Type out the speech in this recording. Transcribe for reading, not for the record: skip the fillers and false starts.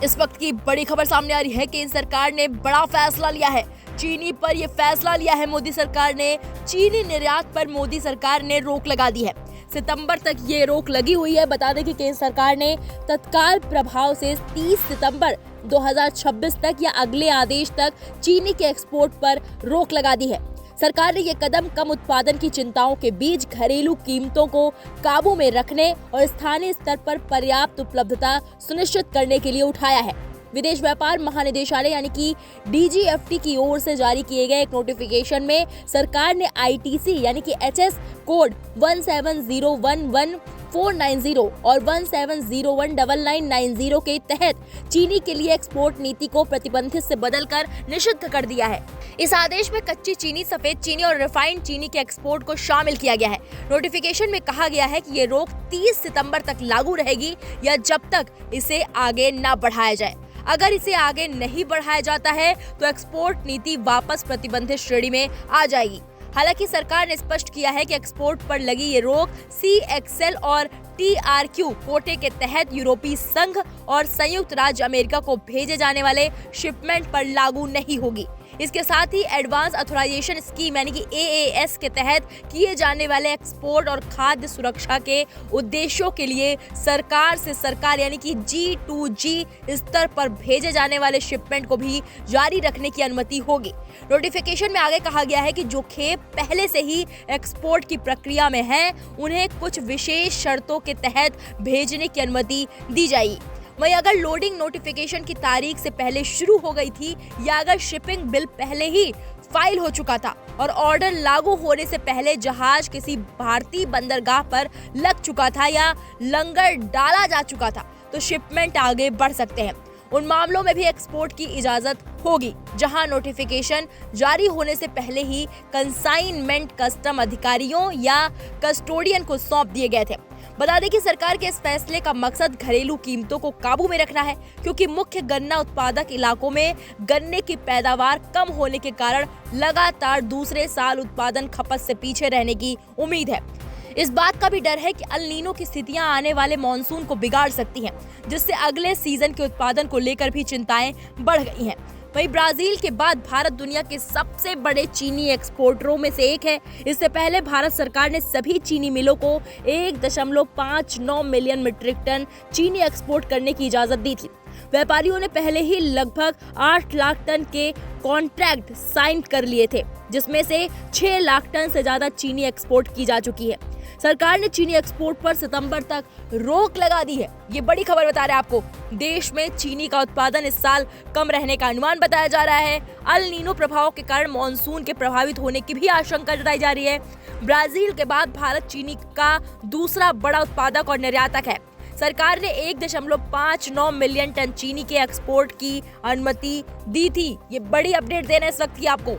इस वक्त की बड़ी खबर सामने आ रही है कि सरकार ने बड़ा फैसला लिया है। चीनी पर यह फैसला लिया है मोदी सरकार ने। चीनी निर्यात पर मोदी सरकार ने रोक लगा दी है। सितंबर तक ये रोक लगी हुई है। बता दें कि केंद्र सरकार ने तत्काल प्रभाव से 30 सितंबर 2026 तक या अगले आदेश तक चीनी के एक्सपोर्ट पर रोक लगा दी है। सरकार ने ये कदम कम उत्पादन की चिंताओं के बीच घरेलू कीमतों को काबू में रखने और स्थानीय स्तर पर पर्याप्त उपलब्धता सुनिश्चित करने के लिए उठाया है। विदेश व्यापार महानिदेशालय यानी कि DGFT की ओर से जारी किए गए एक नोटिफिकेशन में सरकार ने ITC यानी कि HS कोड 17011490 और 17019990 के तहत चीनी के लिए एक्सपोर्ट नीति को प्रतिबंधित से बदलकर निषिद्ध कर दिया है। इस आदेश में कच्ची चीनी, सफेद चीनी और रिफाइंड चीनी के एक्सपोर्ट को शामिल किया गया है। नोटिफिकेशन में कहा गया है कि ये रोक 30 सितंबर तक लागू रहेगी या जब तक इसे आगे न बढ़ाया जाए। अगर इसे आगे नहीं बढ़ाया जाता है तो एक्सपोर्ट नीति वापस प्रतिबंधित श्रेणी में आ जाएगी। हालांकि सरकार ने स्पष्ट किया है कि एक्सपोर्ट पर लगी ये रोक CXL और TRQ कोटे के तहत यूरोपीय संघ और संयुक्त राज्य अमेरिका को भेजे जाने वाले शिपमेंट पर लागू नहीं होगी। इसके साथ ही एडवांस ऑथराइजेशन स्कीम यानी कि AAS के तहत किए जाने वाले एक्सपोर्ट और खाद्य सुरक्षा के उद्देश्यों के लिए सरकार से सरकार यानी कि G2G स्तर पर भेजे जाने वाले शिपमेंट को भी जारी रखने की अनुमति होगी। नोटिफिकेशन में आगे कहा गया है कि जो खेप पहले से ही एक्सपोर्ट की प्रक्रिया में हैं, उन्हें कुछ विशेष शर्तों के तहत भेजने की अनुमति दी जाएगी। वहीं अगर लोडिंग नोटिफिकेशन की तारीख से पहले शुरू हो गई थी या अगर शिपिंग बिल पहले ही फाइल हो चुका था और ऑर्डर लागू होने से पहले जहाज किसी भारतीय बंदरगाह पर लग चुका था या लंगर डाला जा चुका था, तो शिपमेंट आगे बढ़ सकते हैं। उन मामलों में भी एक्सपोर्ट की इजाजत होगी जहां नोटिफिकेशन जारी होने से पहले ही कंसाइनमेंट कस्टम अधिकारियों या कस्टोडियन को सौंप दिए गए थे। बता दें कि सरकार के इस फैसले का मकसद घरेलू कीमतों को काबू में रखना है, क्योंकि मुख्य गन्ना उत्पादक इलाकों में गन्ने की पैदावार कम होने के कारण लगातार दूसरे साल उत्पादन खपत से पीछे रहने की उम्मीद है। इस बात का भी डर है कि अल नीनो की स्थितियां आने वाले मॉनसून को बिगाड़ सकती हैं, जिससे अगले सीजन के उत्पादन को लेकर भी चिंताएं बढ़ गई हैं। वहीं ब्राजील के बाद भारत दुनिया के सबसे बड़े चीनी एक्सपोर्टरों में से एक है। इससे पहले भारत सरकार ने सभी चीनी मिलों को 1.59 मिलियन मीट्रिक टन चीनी एक्सपोर्ट करने की इजाजत दी थी। व्यापारियों ने पहले ही लगभग 8 लाख टन के कॉन्ट्रैक्ट साइन कर लिए थे, जिसमें से 6 लाख टन से ज्यादा चीनी एक्सपोर्ट की जा चुकी है। सरकार ने चीनी एक्सपोर्ट पर सितंबर तक रोक लगा दी है। ये बड़ी खबर बता रहे हैं आपको। देश में चीनी का उत्पादन इस साल कम रहने का अनुमान बताया जा रहा है। अल नीनो प्रभाव के कारण मॉनसून के प्रभावित होने की भी आशंका जताई जा रही है। ब्राजील के बाद भारत चीनी का दूसरा बड़ा उत्पादक और निर्यातक है। सरकार ने 1.59 मिलियन टन चीनी के एक्सपोर्ट की अनुमति दी थी। ये बड़ी अपडेट देना इस वक्त की आपको।